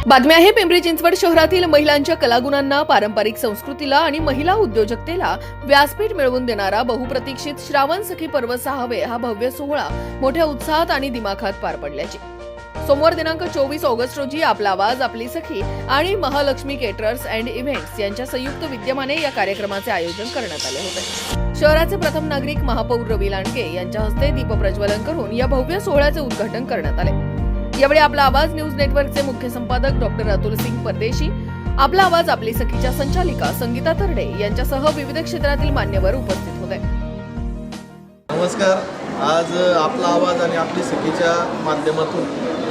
बातमी आहे पिंपरी चिंचवड शहरातील महिलांच्या कलागुणांना, पारंपरिक संस्कृतीला आणि महिला उद्योजकतेला व्यासपीठ मिळवून देणारा बहुप्रतीक्षित श्रावण सखी पर्व 6वे हा भव्य सोहळा मोठ्या उत्साहात आणि दिमाखात पार पडल्याची सोमवार दिनांक 24 ऑगस्ट रोजी आपला आवाज आपली सखी आणि महालक्ष्मी केटरर्स अँड इव्हेंट्स यांच्या संयुक्त विद्यमाने या कार्यक्रमाचे आयोजन करण्यात आले होते। शहराचे प्रथम नागरिक महापौर रवी लांडगे यांच्या हस्ते दीप प्रज्वलन करून या भव्य सोहळ्याचे उद्घाटन करण्यात आले। यावेळी आपला आवाज न्यूज नेटवर्कचे मुख्य संपादक डॉक्टर अतुल सिंग परदेशी, आपला आवाज आपली सखीच्या संचालिका संगीता तरडे यांच्यासह विविध क्षेत्रातील मान्यवर उपस्थित होते। नमस्कार। आज आपला आवाज आणि आपली सखीच्या माध्यमातून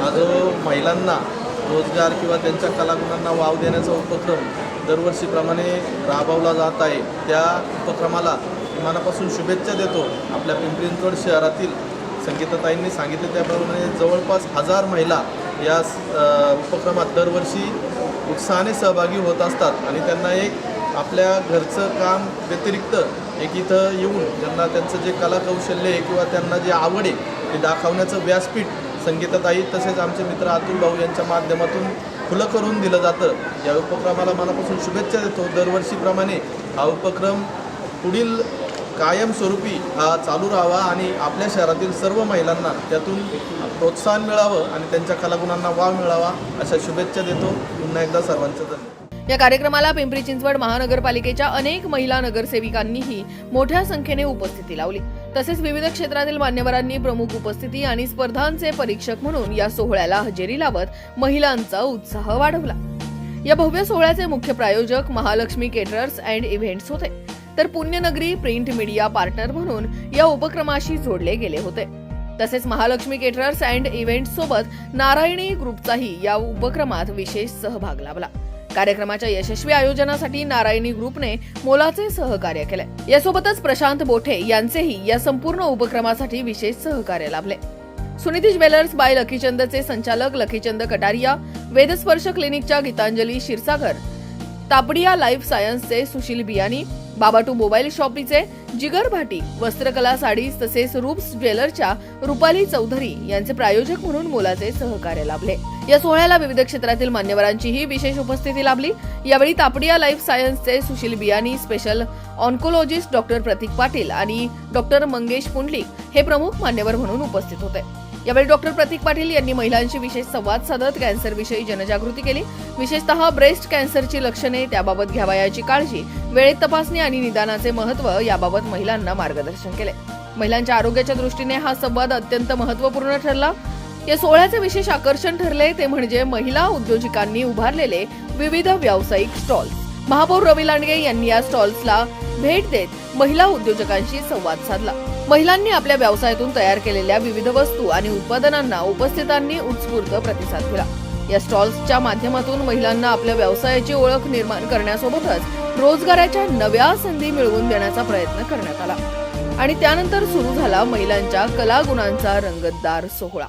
आज महिलांना रोजगार किंवा त्यांच्या कलागुणांना वाव देण्याचा उपक्रम दरवर्षीप्रमाणे राबवला जात आहे। त्या उपक्रमाला मनापासून शुभेच्छा देतो। आपल्या पिंपरी चिंचवड शहरातील संगीताताईंनी सांगितले त्याप्रमाणे जवळपास 1000 महिला या उपक्रमात दरवर्षी उत्साहाने सहभागी होत असतात आणि त्यांना एक आपल्या घरचं काम व्यतिरिक्त एक इथं येऊन त्यांना त्यांचं जे कलाकौशल्य आहे किंवा त्यांना जे आवड आहे ते दाखवण्याचं व्यासपीठ संगीताताई तसेच आमचे मित्र अतुल भाऊ यांच्या माध्यमातून खुलं करून दिलं जातं। या उपक्रमाला मनापासून शुभेच्छा देतो। दरवर्षीप्रमाणे हा उपक्रम पुढील कायमस्वरूपी हा चालू राहावा आणि आपल्या शहरातील सर्व महिलांना त्यातून प्रोत्साहन मिळावं आणि त्यांच्या कलागुणांना वाव मिळावा अशा शुभेच्छा देतो। पुन्हा एकदा सर्वांचं धन्यवाद। या कार्यक्रमाला पिंपरी चिंचवड महानगरपालिकेच्या अनेक महिला नगरसेविकांनीही मोठ्या संख्येने उपस्थिती लावली। तसेच विविध क्षेत्रातील मान्यवरांनी प्रमुख उपस्थिती आणि स्पर्धांचे परीक्षक म्हणून या सोहळ्याला हजेरी लावत महिलांचा उत्साह वाढवला। या भव्य सोहळ्याचे मुख्य प्रायोजक महालक्ष्मी केटरर्स अँड इव्हेंट्स होते, तर पुण्यनगरी प्रिंट मीडिया पार्टनर म्हणून या उपक्रमाशी जोडले गेले होते। तसेच महालक्ष्मी केटरर्स अँड इव्हेंट्स सोबत नारायणी ग्रुपचाही या उपक्रमात विशेष सहभाग लाभला। कार्यक्रमाच्या यशस्वी आयोजनासाठी नारायणी ग्रुपने मोलाचे सहकार्य केले। यासोबतच प्रशांत बोठे यांचेही या संपूर्ण उपक्रमासाठी विशेष सहकार्य लाभले। सुनीती ज्वेलर्स बाय लकीचंदचे संचालक लकीचंद कटारिया, वेदस्पर्श क्लिनिकच्या गीतांजली क्षीरसागर, तापडिया लाईफ सायन्सचे सुशील बियानी, बाबाटू मोबाईल शॉपीचे जिगर भाटी, वस्त्रकला साडीज तसेच रूप्स ज्वेलरच्या रुपाली चौधरी यांचे प्रायोजक म्हणून मोलाचे सहकार्य लाभले। या सोहळ्याला विविध क्षेत्रातील मान्यवरांचीही विशेष उपस्थिती लाभली। यावेळी तापडिया लाईफ सायन्सचे Sushil Biyani, special oncologist doctor Pratik Patil आणि डॉक्टर मंगेश पुंडलिक हे प्रमुख मान्यवर म्हणून उपस्थित होते। यावेळी डॉक्टर प्रतीक पाटील यांनी महिलांशी विशेष संवाद साधत कॅन्सरविषयी जनजागृती केली। विशेषतः ब्रेस्ट कॅन्सरची लक्षणे, त्याबाबत घ्यावयाची काळजी, वेळेत तपासणी आणि निदानाचे महत्त्व याबाबत महिलांना मार्गदर्शन केले। महिलांच्या आरोग्याच्या दृष्टीने हा संवाद अत्यंत महत्त्वपूर्ण ठरला। या सोहळ्याचे विशेष आकर्षण ठरले ते म्हणजे महिला उद्योजकांनी उभारलेले विविध व्यावसायिक स्टॉल्स। महापौर रवी लांडगे यांनी या स्टॉल्सला भेट देत महिला उद्योजकांशी संवाद साधला। महिलांनी आपल्या व्यवसायातून तयार केलेल्या विविध वस्तू आणि उत्पादनांना उपस्थितांनी उत्स्फूर्त प्रतिसाद दिला। या स्टॉल्सच्या माध्यमातून महिलांना आपल्या व्यवसायाची ओळख निर्माण करण्यासोबतच रोजगाराच्या नव्या संधी मिळवून देण्याचा प्रयत्न करण्यात आला आणि त्यानंतर सुरू झाला महिलांच्या कलागुणांचा रंगतदार सोहळा।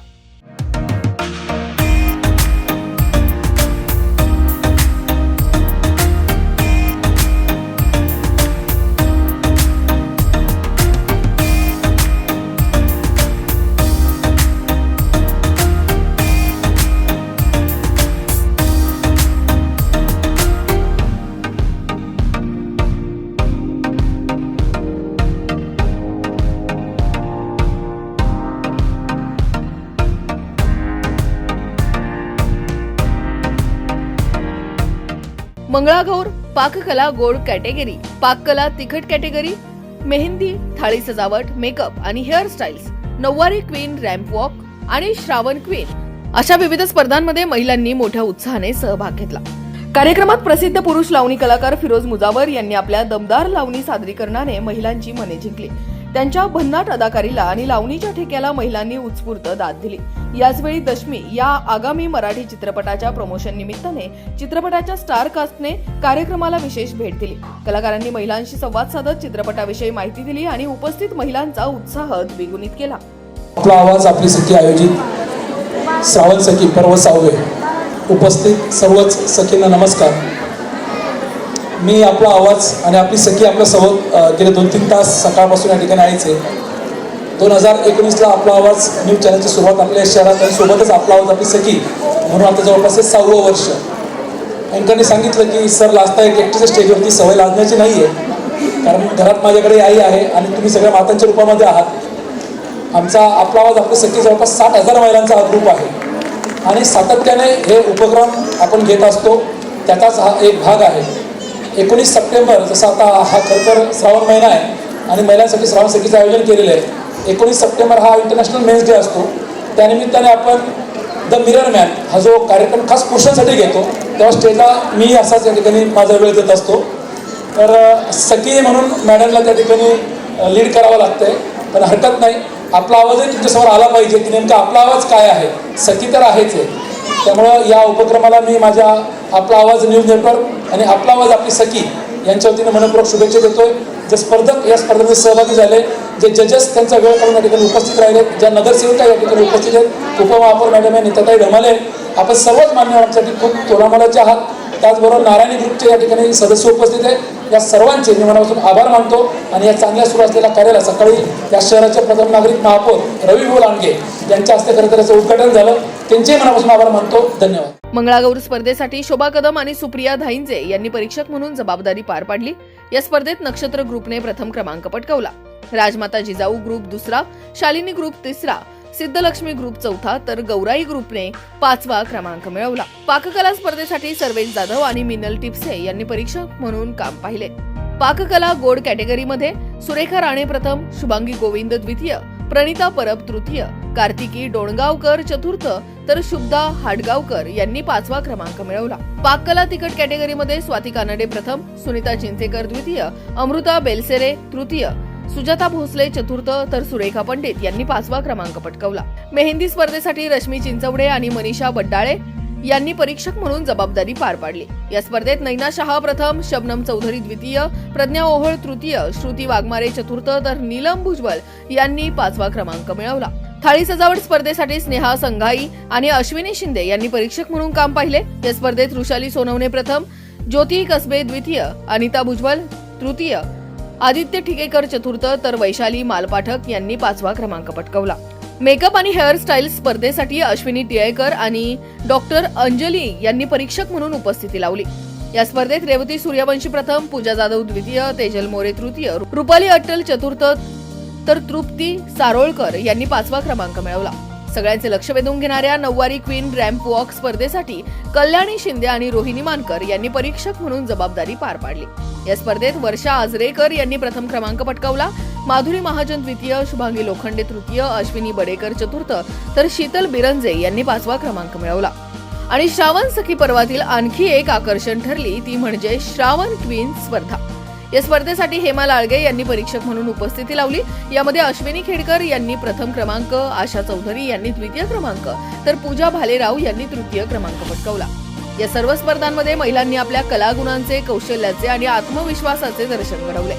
मंगळागौर, पाककला गोड कॅटेगरी, पाककला तिखट कॅटेगरी, मेहंदी, थाळी सजावट, मेकअप आणि हेअरस्टाईल्स, नऊवारी क्वीन, रॅम्प वॉक आणि श्रावण क्वीन अशा विविध स्पर्धांमध्ये महिलांनी मोठ्या उत्साहाने सहभाग घेतला। कार्यक्रमात प्रसिद्ध पुरुष लावणी कलाकार फिरोज मुजावर यांनी आपल्या दमदार लावणी सादरीकरणाने महिलांची मने जिंकली। त्यांच्या भन्नाट अदाकारीला आणि लावणीच्या ठेक्याला महिलांनी उत्स्फूर्त दाद दिली। याचवेळी दशमी या आगामी मराठी चित्रपटाच्या प्रमोशन निमित्ताने चित्रपटाच्या स्टार कास्टने कार्यक्रमाला विशेष भेट दिली। कलाकारांनी महिलांशी संवाद साधत चित्रपटाविषयी माहिती दिली आणि उपस्थित महिलांचा उत्साह द्विगुणित केला। आपला आवाज आपली सखी आयोजित श्रावण सखी पर्व 6वे उपस्थित सर्वच सखींना नमस्कार। मी आपला आवाज आणि आपली सखी आपल्यासोबत गेले 2-3 तास सकाळपासून या ठिकाणी आहेच आहे। 2019ला आपला आवाज न्यूज चॅनलची सुरुवात आपल्या शहरात आणि सोबतच आपला आवाज आपली सखी म्हणून आता जवळपास हे 6वं वर्ष. अँकरने सांगितलं की सर लाजता एक एकटीच्या स्टेजवरती सवय लाजण्याची नाही आहे, कारण घरात माझ्याकडे आई आहे आणि तुम्ही सगळ्या मातांच्या रूपामध्ये आहात. आपला आवाज आपली सखी जवळपास 60,000 महिलांचा हा ग्रुप आहे आणि सातत्याने हे उपक्रम आपण घेत असतो. त्याचाच हा एक भाग आहे. 19 सप्टेंबर, जसं आता हा खरंतर श्रावण महिना आहे आणि महिलांसाठी श्रावण सखीचं आयोजन केलेलं आहे. 19 सप्टेंबर हा इंटरनॅशनल मेन्स डे असतो. त्यानिमित्ताने आपण द मिरर मॅन हा जो कार्यक्रम खास पुरुषांसाठी घेतो, तेव्हा स्टेजला मी असाच या ठिकाणी माझा वेळ देत असतो. तर सखी म्हणून मॅडमला त्या ठिकाणी लीड करावं लागतंय, पण हरकत नाही. आपला आवाजही तुमच्यासमोर आला पाहिजे की नेमका आपला आवाज काय आहे. सखी तर आहेच आहे. त्यामुळं या उपक्रमाला मी माझ्या आपला आवाज न्यूज नेटवर्क आणि आपला आवाज आपली सखी यांच्या वतीने मनपूर्वक शुभेच्छा देतोय. जे स्पर्धक या स्पर्धेमध्ये सहभागी झाले, जे जजेस त्यांचा वेळ काढून या ठिकाणी उपस्थित राहिले, ज्या नगरसेविका या ठिकाणी उपस्थित आहेत, उपमहापौर मॅडम आहे, नेताताई ढमाले, आपण सर्वच मान्यवरांसाठी खूप तोलामोलाचे आहात. त्याचबरोबर नारायणी ग्रुपचे या ठिकाणी सदस्य उपस्थित आहेत. या सर्वांचे मी मनापासून आभार मानतो आणि या चांगल्या सुरू असलेल्या कार्याला सकाळी या शहराचे प्रथम नागरिक महापौर रवी भाऊ लांडगे यांच्या हस्ते खरं तर याचं उद्घाटन झालं. त्यांचेही मनापासून आभार मानतो. धन्यवाद. मंगळागौर स्पर्धेसाठी शोभा कदम आणि सुप्रिया धाईंजे यांनी परीक्षक म्हणून जबाबदारी पार पाडली. या स्पर्धेत नक्षत्र ग्रुपने प्रथम क्रमांक पटकावला. राजमाता जिजाऊ ग्रुप दुसरा, शालिनी ग्रुप तिसरा, सिद्धलक्ष्मी ग्रुप चौथा, तर गौराई ग्रुपने 5वा क्रमांक मिळवला. पाककला स्पर्धेसाठी सर्वेश जाधव आणि मिनल टिपसे यांनी परीक्षक म्हणून काम पाहिले. पाककला गोड कॅटेगरीमध्ये सुरेखा राणे प्रथम, शुभांगी गोविंद द्वितीय, प्रणिता परब तृतीय, कार्तिकी डोणगावकर चतुर्थ, तर शुभदा हाडगावकर यांनी 5वा क्रमांक मिळवला. पाककला तिखट कॅटेगरीमध्ये स्वाती कानडे प्रथम, सुनीता चिंचेकर द्वितीय, अमृता बेलसेरे तृतीय, सुजाता भोसले चतुर्थ, तर सुरेखा पंडित यांनी 5वा क्रमांक पटकावला. मेहंदी स्पर्धेसाठी रश्मी चिंचवडे आणि मनीषा बड्डाळे यांनी परीक्षक म्हणून जबाबदारी पार पाडली. या स्पर्धेत नैना शहा प्रथम, शबनम चौधरी द्वितीय, प्रज्ञा ओहोळ तृतीय, श्रुती वाघमारे चतुर्थ, तर नीलम भुजबळ यांनी 5वा क्रमांक मिळवला. थाळी सजावट स्पर्धेसाठी स्नेहा संघाई आणि अश्विनी शिंदे यांनी परीक्षक म्हणून काम पाहिले. या स्पर्धेत रुशाली सोनवणे प्रथम, ज्योती कसबे द्वितीय, अनिता भुजबळ तृतीय, आदित्य ठिकेकर चतुर्थ, तर वैशाली मालपाठक यांनी 5वा क्रमांक पटकावला. मेकअप आणि हेअरस्टाईल स्पर्धेसाठी अश्विनी टिळेकर आणि डॉक्टर अंजली यांनी परीक्षक म्हणून उपस्थिती लावली. या स्पर्धेत रेवती सूर्यवंशी प्रथम, पूजा जाधव द्वितीय, तेजल मोरे तृतीय, रुपाली अट्टल चतुर्थ, तर तृप्ती सारोळकर यांनी 5वा क्रमांक मिळवला. सगळ्यांचे लक्ष वेधून घेणाऱ्या नऊवारी क्वीन रॅम्प वॉक स्पर्धेसाठी कल्याणी शिंदे आणि रोहिणी मानकर यांनी परीक्षक म्हणून जबाबदारी पार पाडली. या स्पर्धेत वर्षा आजरेकर यांनी प्रथम क्रमांक पटकावला. माधुरी महाजन द्वितीय, शुभांगी लोखंडे तृतीय, अश्विनी बडेकर चतुर्थ, तर शीतल बिरंजे यांनी 5वा क्रमांक मिळवला. आणि श्रावण सखी पर्वातील आणखी एक आकर्षण ठरली ती म्हणजे श्रावण क्वीन स्पर्धा. या स्पर्धेसाठी हेमा लाळगे यांनी परीक्षक म्हणून उपस्थिती लावली. यामध्ये अश्विनी खेडकर यांनी प्रथम क्रमांक, आशा चौधरी यांनी द्वितीय क्रमांक, तर पूजा भालेराव यांनी तृतीय क्रमांक पटकावला. या सर्व स्पर्धांमध्ये महिलांनी आपल्या कलागुणांचे, कौशल्याचे आणि आत्मविश्वासाचे दर्शन घडवले.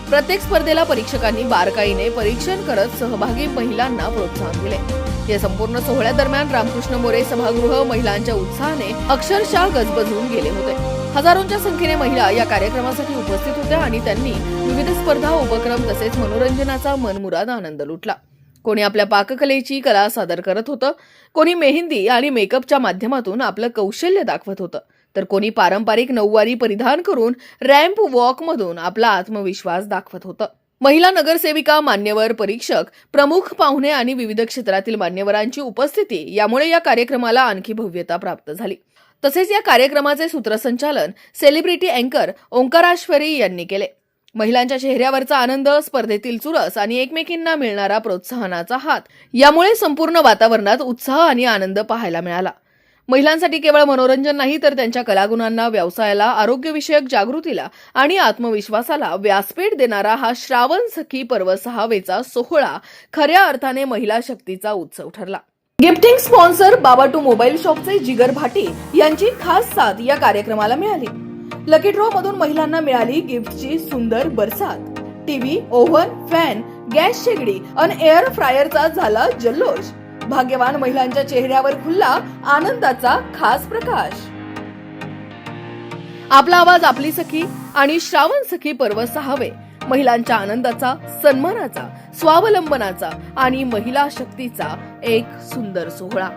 प्रत्येक स्पर्धेला परीक्षकांनी बारकाईने परीक्षण करत सहभागी महिलांना प्रोत्साहन दिले. या संपूर्ण सोहळ्यादरम्यान रामकृष्ण मोरे सभागृह महिलांच्या उत्साहाने अक्षरशः गजबजून गेले होते. हजारोंच्या संख्येने महिला या कार्यक्रमासाठी उपस्थित होत्या आणि त्यांनी विविध स्पर्धा, उपक्रम तसेच मनोरंजनाचा मनमुराद आनंद लुटला. कोणी आपल्या पाककलेची कला सादर करत होतं, कोणी मेहंदी आणि मेकअपच्या माध्यमातून आपलं कौशल्य दाखवत होतं, तर कोणी पारंपरिक नऊवारी परिधान करून रॅम्प वॉकमधून आपला आत्मविश्वास दाखवत होतं. महिला नगरसेविका, मान्यवर, परीक्षक, प्रमुख पाहुणे आणि विविध क्षेत्रातील मान्यवरांची उपस्थिती यामुळे या कार्यक्रमाला आणखी भव्यता प्राप्त झाली. तसेच या कार्यक्रमाचे सूत्रसंचालन सेलिब्रिटी अँकर ओंकारेश्वरी यांनी केले. महिलांच्या चेहऱ्यावरचा आनंद, स्पर्धेतील चुरस आणि एकमेकींना मिळणारा प्रोत्साहनाचा हात यामुळे संपूर्ण वातावरणात उत्साह आणि आनंद पाहायला मिळाला. महिलांसाठी केवळ मनोरंजन नाही तर त्यांच्या कलागुणांना, व्यवसायाला, आरोग्यविषयक जागृतीला आणि आत्मविश्वासाला व्यासपीठ देणारा हा श्रावण सखी पर्व 6वेचा सोहळा खऱ्या अर्थाने महिला शक्तीचा उत्सव ठरला. गिफ्टिंग स्पॉन्सर बाबाटू मोबाईल शॉपचे जिगर भाटी यांची खास साथ या कार्यक्रमाला मिळाली. लकी ड्रॉ मधून महिलांना मिळाली गिफ्टची सुंदर बरसात. टीव्ही, ओव्हन, फॅन, गॅस शेगडी आणि एअर फ्रायरचा झाला जल्लोष. भाग्यवान महिलांच्या चेहऱ्यावर खुलला आनंदाचा खास प्रकाश. आपला आवाज आपली सखी आणि श्रावण सखी पर्व 6वे महिलांच्या आनंदाचा, सन्मानाचा, स्वावलंबनाचा आणि महिला शक्तीचा एक सुंदर सोहळा.